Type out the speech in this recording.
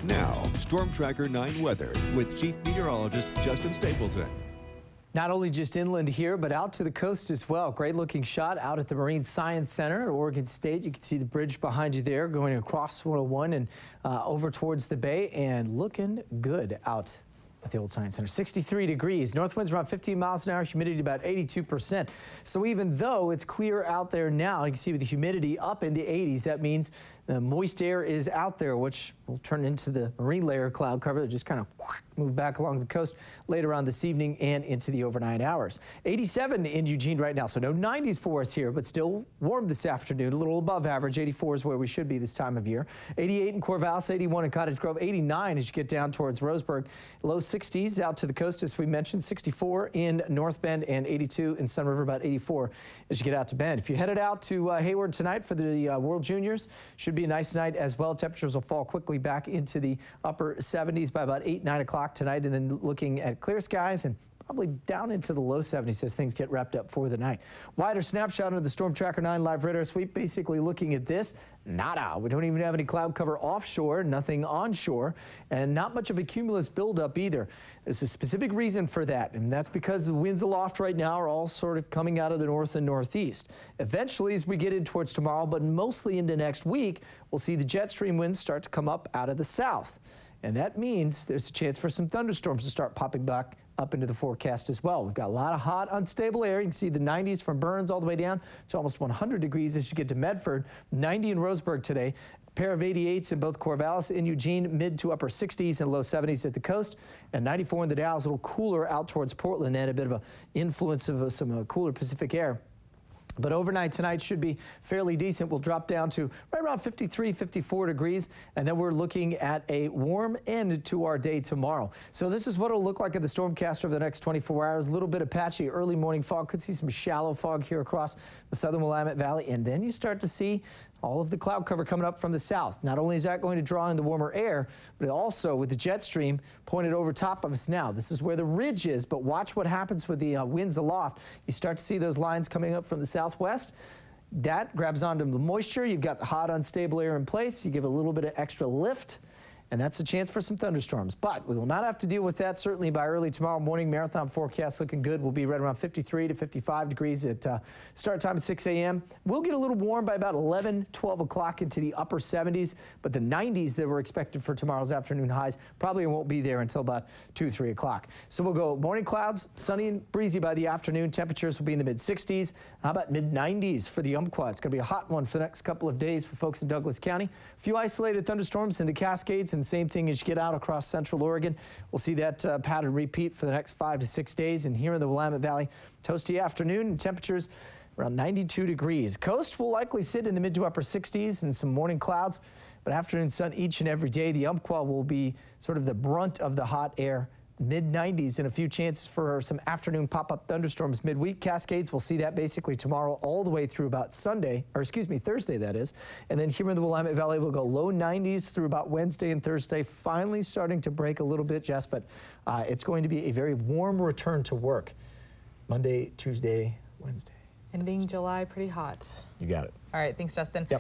Now, Storm Tracker 9 weather with Chief Meteorologist Justin Stapleton. Not only just inland here, but out to the coast as well. Great looking shot out at the Marine Science Center at Oregon State. You can see the bridge behind you there going across 101 and over towards the bay, and looking good out at the old Science Center. 63 degrees. North winds around 15 miles an hour. Humidity about 82%. So even though it's clear out there now, you can see with the humidity up in the 80s, that means the moist air is out there, which will turn into the marine layer cloud cover that just kind of move back along the coast later on this evening and into the overnight hours. 87 in Eugene right now, so no 90s for us here, but still warm this afternoon, a little above average. 84 is where we should be this time of year. 88 in Corvallis, 81 in Cottage Grove, 89 as you get down towards Roseburg. Low 60s out to the coast, as we mentioned, 64 in North Bend and 82 in Sun River, about 84 as you get out to Bend. If you headed out to Hayward tonight for the World Juniors, should be a nice night as well. Temperatures will fall quickly back into the upper 70s by about 8, 9 o'clock tonight, and then looking at clear skies and probably down into the low 70s as things get wrapped up for the night. Wider snapshot of the Storm Tracker 9 live radar sweep, basically looking at this. Nada. We don't even have any cloud cover offshore, nothing onshore, and not much of a cumulus buildup either. There's a specific reason for that, and that's because the winds aloft right now are all sort of coming out of the north and northeast. Eventually, as we get in towards tomorrow, but mostly into next week, we'll see the jet stream winds start to come up out of the south. And that means there's a chance for some thunderstorms to start popping back up into the forecast as well. We've got a lot of hot, unstable air. You can see the 90s from Burns all the way down to almost 100 degrees as you get to Medford. 90 in Roseburg today. A pair of 88s in both Corvallis and Eugene, mid to upper 60s and low 70s at the coast. And 94 in the Dalles, a little cooler out towards Portland, and a bit of an influence of some cooler Pacific air. But overnight tonight should be fairly decent. We'll drop down to right around 53, 54 degrees, and then we're looking at a warm end to our day tomorrow. So this is what it'll look like at the Stormcast over the next 24 hours. A little bit of patchy early morning fog. Could see some shallow fog here across the southern Willamette Valley, and then you start to see all of the cloud cover coming up from the south. Not only is that going to draw in the warmer air, but also with the jet stream pointed over top of us now. This is where the ridge is, but watch what happens with the winds aloft. You start to see those lines coming up from the southwest. That grabs onto the moisture. You've got the hot, unstable air in place. You give a little bit of extra lift, and that's a chance for some thunderstorms. But we will not have to deal with that certainly by early tomorrow morning. Marathon forecast looking good. We'll be right around 53 to 55 degrees at start time at 6 a.m. We'll get a little warm by about 11, 12 o'clock into the upper 70s, but the 90s that were expected for tomorrow's afternoon highs probably won't be there until about 2, 3 o'clock. So we'll go morning clouds, sunny and breezy by the afternoon. Temperatures will be in the mid-60s. How about mid-90s for the Umpqua? It's going to be a hot one for the next couple of days for folks in Douglas County. A few isolated thunderstorms in the Cascades, and same thing as you get out across central Oregon. We'll see that pattern repeat for the next 5 to 6 days. And here in the Willamette Valley, toasty afternoon, and temperatures around 92 degrees. Coast will likely sit in the mid to upper 60s and some morning clouds, but afternoon sun each and every day. The Umpqua will be sort of the brunt of the hot air. Mid-90s and a few chances for some afternoon pop-up thunderstorms midweek. Cascades, we'll see that basically tomorrow all the way through about Thursday that is. And then here in the Willamette Valley, we'll go low 90s through about Wednesday and Thursday, finally starting to break a little bit, Jess, but it's going to be a very warm return to work. Monday, Tuesday, Wednesday. Ending July pretty hot. You got it. All right, thanks, Justin. Yep.